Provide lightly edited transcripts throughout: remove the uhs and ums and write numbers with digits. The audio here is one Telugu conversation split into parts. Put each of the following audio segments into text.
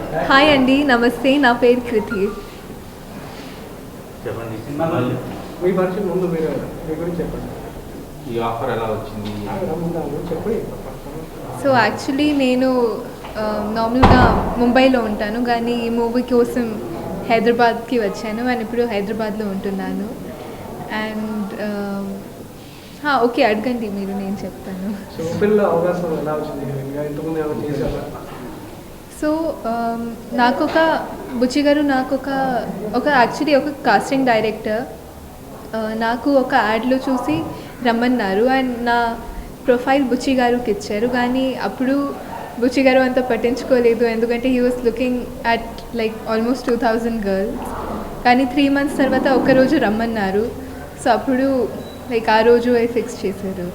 హాయ్ అండి, నమస్తే. నా పేరు కృతి. చెప్పండి మీ పరిచయం ముందు మీరు మీ గురించి చెప్పండి. ఈ ఆఫర్ ఎలా వచ్చింది? చెప్పండి. సో యాక్చువల్లీ నేను నార్మల్గా ముంబైలో ఉంటాను, కానీ ఈ మూవీ కోసం హైదరాబాద్కి వచ్చాను అండ్ ఇప్పుడు హైదరాబాద్లో ఉంటున్నాను. అండ్ ఓకే, అడగండి మీరు, నేను చెప్తాను. సో ఓపెన్లో అవకాశం ఎలా వచ్చింది? ఇంకా ఇంతకుముందు ఏమైనా చేశారా? సో బుచ్చి గారు యాక్చువల్లీ ఒక కాస్టింగ్ డైరెక్టర్ నాకు ఒక యాడ్లో చూసి రమ్మన్నారు అండ్ నా ప్రొఫైల్ బుచ్చి గారికి ఇచ్చారు. కానీ అప్పుడు బుచ్చి గారు అంత పట్టించుకోలేదు, ఎందుకంటే he was looking at like almost 2000 girls. కానీ 3 months తర్వాత ఒకరోజు రమ్మన్నారు. సో అప్పుడు లైక్ ఆ రోజు ఫిక్స్ చేశారు.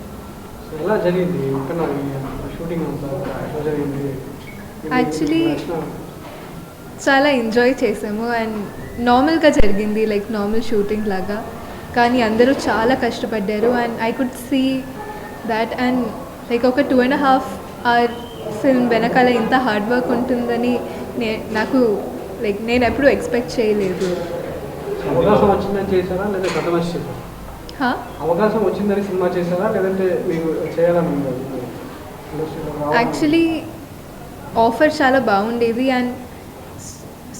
ఎలా జరిగింది షూటింగ్ అంతా? ఎలా జరిగింది? యాక్చువల్లీ చాలా ఎంజాయ్ చేసాము అండ్ నార్మల్గా జరిగింది, లైక్ నార్మల్ షూటింగ్ లాగా. కానీ అందరూ చాలా కష్టపడ్డారు and I could see that. And like ఒక 2.5 hour ఫిల్మ్ వెనకాల ఇంత హార్డ్ వర్క్ ఉంటుందని నేను ఎప్పుడూ ఎక్స్పెక్ట్ చేయలేదు. అవకాశం వచ్చిందని చేశారా లేదా కథ వచ్చి చేశారా? అవకాశం వచ్చిందని సినిమా చేశారా లేదంటే మీకు చేయాలని? యాక్చువల్లీ ఆఫర్ చాలా బాగుండేది అండ్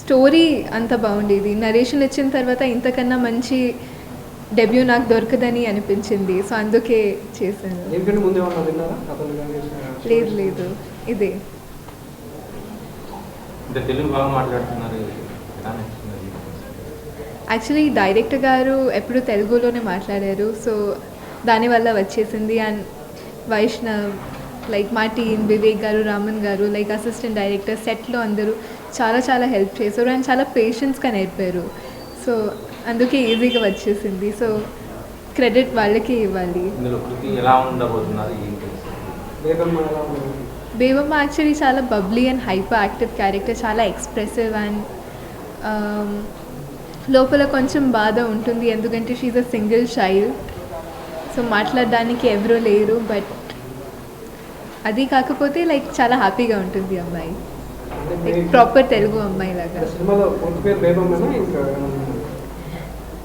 స్టోరీ అంత బాగుండేది. నరేషన్ ఇచ్చిన తర్వాత ఇంతకన్నా మంచి డెబ్యూ నాకు దొరకదని అనిపించింది. సో అందుకే చేశాను. లేదు, ఇదే. తెలుగు బాగా మాట్లాడుతున్నారు. యాక్చువల్లీ డైరెక్టర్ గారు ఎప్పుడు తెలుగులోనే మాట్లాడారు, సో దానివల్ల వచ్చేసింది. అండ్ వైష్ణవ్, లైక్ మా టీమ్, వివేక్ గారు, రామన్ గారు, లైక్ అసిస్టెంట్ డైరెక్టర్, సెట్లో అందరూ చాలా చాలా హెల్ప్ చేశారు అండ్ చాలా పేషెన్స్గా నేర్పారు. సో అందుకే ఈజీగా వచ్చేసింది. సో క్రెడిట్ వాళ్ళకి ఇవ్వాలి. బేబమ్మ యాక్చువల్లీ చాలా bubbly and hyper active character, చాలా ఎక్స్ప్రెసివ్ అండ్ లోపల కొంచెం బాధ ఉంటుంది, ఎందుకంటే she a single child. So మాట్లాడడానికి ఎవరూ లేరు. బట్ అది కాకపోతే లైక్ చాలా హ్యాపీగా ఉంటుంది అమ్మాయి, లైక్ ప్రాపర్ తెలుగు అమ్మాయి లాగా.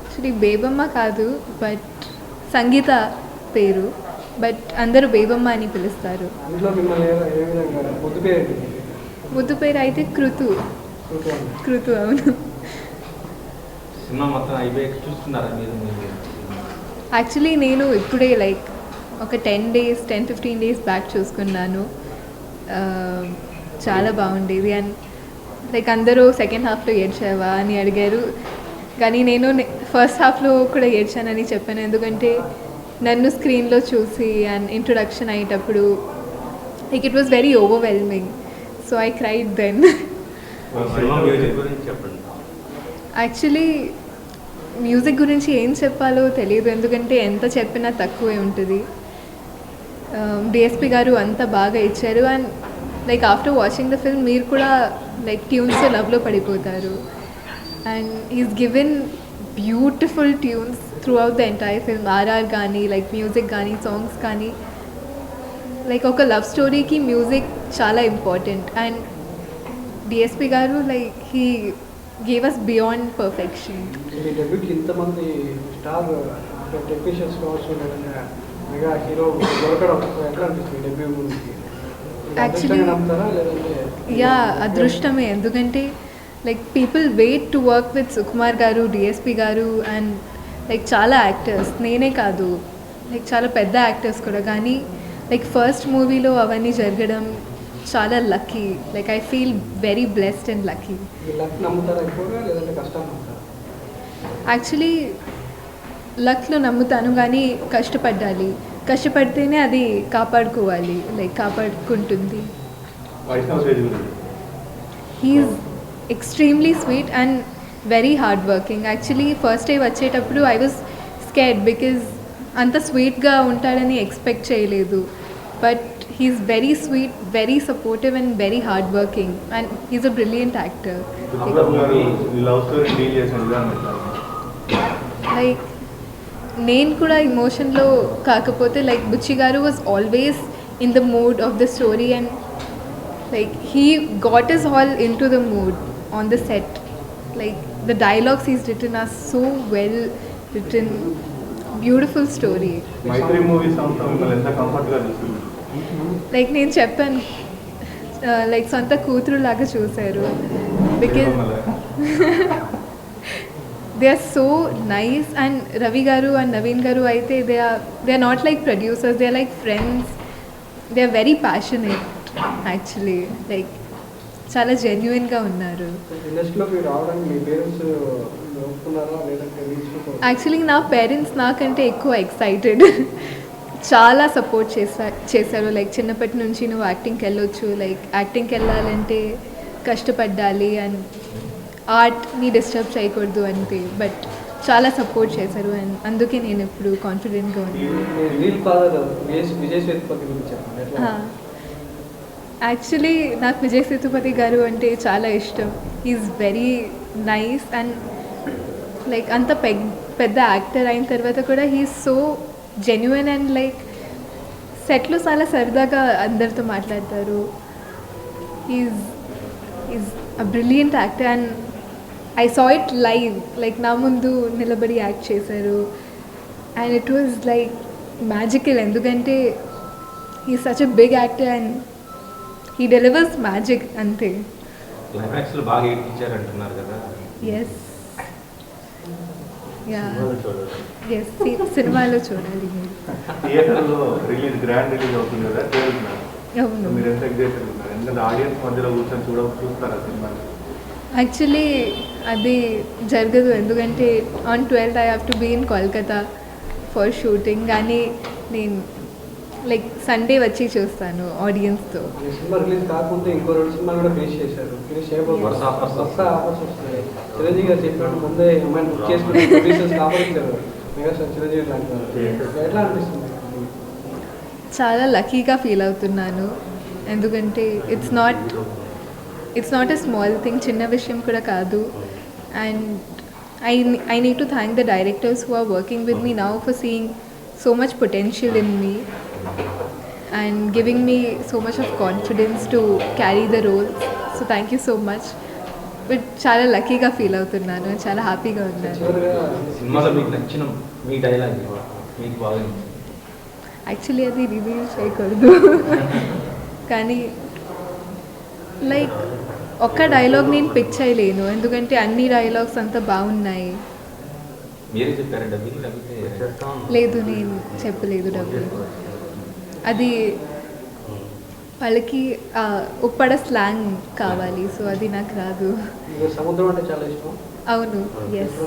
యాక్చువల్లీ బేబమ్మ కాదు, బట్ సంగీత పేరు, బట్ అందరూ బేబమ్మ అని పిలుస్తారు. ముద్దు పేరు అయితే కృతు. అవును. యాక్చువల్లీ నేను ఇప్పుడే లైక్ ఒక 10-15 days బ్యాక్ చూసుకున్నాను. చాలా బాగుండేది అండ్ లైక్ అందరూ సెకండ్ హాఫ్లో ఏడ్చావా అని అడిగారు, కానీ నేను ఫస్ట్ హాఫ్లో కూడా ఏడ్చానని చెప్పాను, ఎందుకంటే నన్ను స్క్రీన్లో చూసి అండ్ ఇంట్రొడక్షన్ అయ్యేటప్పుడు like it was very overwhelming. So I cried then. Actually music గురించి ఏం చెప్పాలో తెలియదు, ఎందుకంటే ఎంత చెప్పినా తక్కువే ఉంటుంది. డిఎస్పి గారు అంత బాగా ఇచ్చారు and like after watching the film మీరు కూడా లైక్ ట్యూన్స్ లవ్లో పడిపోతారు. And is given beautiful tunes throughout the entire film. RR కానీ, లైక్ మ్యూజిక్ కానీ, సాంగ్స్ కానీ, లైక్ ఒక లవ్ స్టోరీకి మ్యూజిక్ చాలా ఇంపార్టెంట్. అండ్ డిఎస్పి గారు like he gave us beyond perfection. ఇంతమంది స్టార్ టెక్నీషియన్స్ కావచ్చు, మెగా హీరో దొరకడం ఎట్లా అనిపిస్తుంది డెబ్యూ మూవీకి? యాక్చువల్లీ యా, అదృష్టమే, ఎందుకంటే like people wait to work with Sukumar గారు, డిఎస్పి గారు అండ్ లైక్ చాలా యాక్టర్స్, నేనే కాదు లైక్ చాలా పెద్ద యాక్టర్స్ కూడా. కానీ లైక్ ఫస్ట్ మూవీలో అవన్నీ జరగడం చాలా lucky. Like I feel very blessed and lucky. Actually లక్లో నమ్ముతాను, కానీ కష్టపడితేనే అది కాపాడుకోవాలి, లైక్ కాపాడుకుంటుంది. He's extremely sweet and very hard working. Actually first day వచ్చేటప్పుడు ఐ వాజ్ స్కేర్డ్, బికాజ్ అంత స్వీట్గా ఉంటాడని ఎక్స్పెక్ట్ చేయలేదు. But he's very sweet, very supportive and very hard working and he's a brilliant actor. Like నేను కూడా ఇమోషన్లో కాకపోతే like Buchi garu was always in the mood of the story and Like he got us all into the mood on the set. Like the dialogues he's written are so well written. Beautiful story. Mythri movie songs మిమ్మల్ని ఎంత కంఫర్ట్గా చూస్తుంది? లైక్ నేను చెప్పాను లైక్ సొంత కూతురు లాగా చూశారు because they are so nice and Ravi గారు అండ్ నవీన్ గారు అయితే they are not like producers, they are like friends, they are very passionate actually. Like చాలా జెన్యున్గా ఉన్నారు. ఇండస్ట్రీలోకి రావడానికి మీ పేరెంట్స్ ఒప్పుకున్నారా లేదంటే యాక్చువల్లీ నా పేరెంట్స్ నాకంటే ఎక్కువ ఎక్సైటెడ్. చాలా సపోర్ట్ చేశారు. లైక్ చిన్నప్పటి నుంచి నువ్వు యాక్టింగ్కి వెళ్ళొచ్చు, లైక్ యాక్టింగ్కి వెళ్ళాలంటే కష్టపడాలి అండ్ ఆర్ట్ని డిస్టర్బ్ చేయకూడదు అంతే. బట్ చాలా సపోర్ట్ చేశారు అండ్ అందుకే నేను ఇప్పుడు కాన్ఫిడెంట్గా ఉన్నాను. యాక్చువల్లీ నాకు విజయ్ సేతుపతి గారు అంటే చాలా ఇష్టం. Is very nice and like అంత పెద్ద యాక్టర్ అయిన తర్వాత కూడా he's so genuine and like సెట్లో చాలా సరదాగా అందరితో మాట్లాడతారు. Is a brilliant actor and I saw it live. Like నా ముందు నిలబడి యాక్ట్ చేశారు and it was like magical. ఎందుకంటే he such a big actor and he delivers magic అంతే. క్లైమాక్స్లో బాగా ఏడ్పించారు అంటున్నారు కదా. ఎస్ యా ఎస్ సినిమాలో చూడాలి మీరు. థియేటర్లో రిలీజ్ గ్రాండ్ రిలీజ్ అవుతుంది కదా, అవును. మీరు ఎంత ఎగ్జైటెడ్ ఉన్నారు? ఎందుకంటే ఆడియన్స్ మధ్యలో కూర్చొని చూస్తారా సినిమాని? యాక్చువల్లీ అది జరగదు, ఎందుకంటే on 12th I have to be in Kolkata for shooting. కానీ నేను లైక్ సండే వచ్చి చూస్తాను ఆడియన్స్తో. సినిమా రిలీజ్ కాకుండా ఇంకో 2 సినిమాలు కూడా ఫినిష్ చేశారు. ఫినిష్ వరుస offers వస్తాయి. చిరంజీవి గారు చెప్పినట్టు ముందే అమ్మాయిని బుక్ చేసుకుని ప్రొడ్యూసర్స్ కాపాడించారు మెగాస్టార్ చిరంజీవి లాంటి వాళ్ళు. ఎట్లా అనిపిస్తుంది? చాలా లక్కీగా ఫీల్ అవుతున్నాను, ఎందుకంటే it's not a small thing, చిన్న విషయం కూడా కాదు. And I need to thank the directors who are working with me now for seeing so much potential in me and giving me so much of confidence to carry the roles. So thank you so much. But చాలా లక్కీగా ఫీల్ అవుతున్నాను, చాలా హ్యాపీగా ఉన్నాను. సినిమాలో మీకు నచ్చిన మీ డైలాగ్ మీకు బాగా యాక్చువల్లీ అది రివీల్ చేయకూడదు కానీ లైక్ ఒక్క డైలాగ్ నేను పిక్ చేయలేను, ఎందుకంటే అన్ని డైలాగ్స్ అంతా బాగున్నాయి. మీరే చెప్పారు డబ్బింగ్ లేకపోతే? లేదు, నేను చెప్పలేదు డబ్బింగ్. అది వాళ్ళకి ఉప్పడ స్లాంగ్ కావాలి, సో అది నాకు రాదు. సముద్రం అంటే చాలా ఇష్టం. అవును, ఎస్.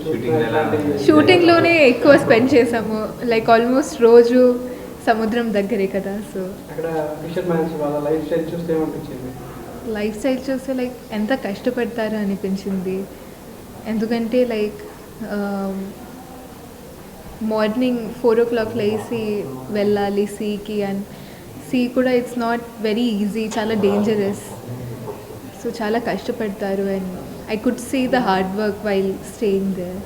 షూటింగ్ షూటింగ్లోనే ఎక్కువ స్పెండ్ చేసాము, లైక్ ఆల్మోస్ట్ రోజు సముద్రం దగ్గరే కదా. సో అక్కడ ఫిషర్ మ్యాన్స్ వాళ్ళ లైఫ్ స్టైల్ చూస్తే ఏమనిపించింది? లైఫ్ స్టైల్ చూస్తే లైక్ ఎంత కష్టపడతారో అనిపించింది. ఎందుకంటే లైక్ మార్నింగ్ 4 o'clock లేసి వెళ్ళాలి సీకి, అండ్ సీ కూడా ఇట్స్ నాట్ వెరీ ఈజీ, చాలా డేంజరస్. సో చాలా కష్టపడతారు and I could see the hard work while staying there.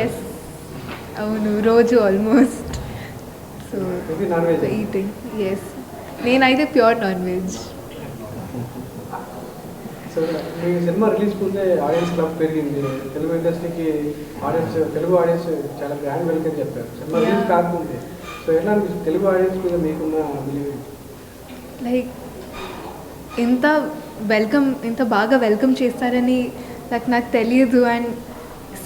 Yes, అవును, రోజు ఆల్మోస్ట్. So eating, yes. నేనైతే ప్యూర్ నాన్ వెజ్. సో మీ సినిమా రిలీజ్ ముందే ఆడియన్స్ క్లబ్ పెరిగింది, తెలుగు ఇండస్ట్రీకి తెలుగు ఆడియన్స్ చాలా గ్రాండ్ వెల్కమ్ చెప్పారు సినిమా రిలీజ్ కాకముందే. సో ఎట్లా అనిపిస్తుంది తెలుగు ఆడియన్స్ మీద మీకున్న బిలీవ్? లైక్ ఇంత బాగా వెల్కమ్ చేస్తారని నాకు తెలియదు. అండ్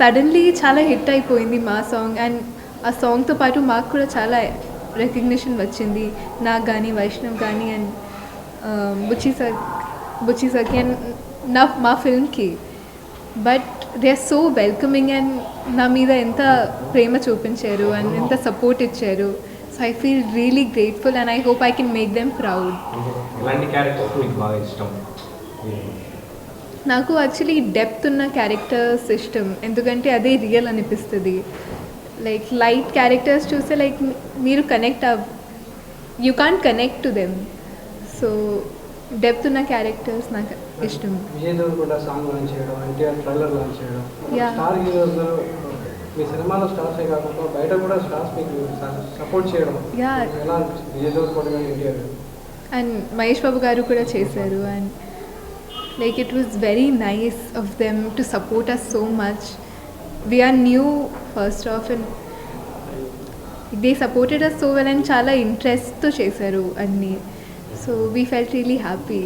సడన్లీ చాలా హిట్ అయిపోయింది మా సాంగ్, అండ్ ఆ సాంగ్తో పాటు మాకు కూడా చాలా రికగ్నిషన్ వచ్చింది, నాకు కానీ వైష్ణవ్ కానీ అండ్ బుచ్చి సర్కి అండ్ మా ఫిల్మ్కి. But they are so welcoming and నా మీద ఎంత ప్రేమ చూపించారు అండ్ ఎంత సపోర్ట్ ఇచ్చారు. So I feel really grateful and I hope I can make them proud. ఎలాంటి క్యారెక్టర్స్ మీకు బాగా ఇష్టం? నాకు యాక్చువల్లీ డెప్త్ ఉన్న క్యారెక్టర్స్ ఇష్టం, ఎందుకంటే అదే రియల్ అనిపిస్తుంది. లైక్ లైట్ క్యారెక్టర్స్ చూస్తే లైక్ మీరు you can't connect to them. So depth ఉన్న క్యారెక్టర్స్ నాకు ఇష్టం. విజయ్ దేవరకొండ సాంగ్ లాంచ్ చేయడం, ఎన్టీఆర్ ట్రైలర్ లాంచ్ చేయడం, Yeah. స్టార్ హీరోస్ మీ సినిమాలో స్టార్సే కాకుండా బయట కూడా స్టార్స్ మీకు సపోర్ట్ చేయడం Yeah. మీకు ఎలా అనిపిస్తుంది? విజయ్ దేవరకొండ గారు, ఎన్టీఆర్ గారు. అండ్ మహేష్ బాబు గారు కూడా చేశారు and like it was very nice of them to support us so much. We are new first off and they supported us so well and చాలా ఇంట్రెస్ట్తో చేశారు అన్నీ. So we felt really happy.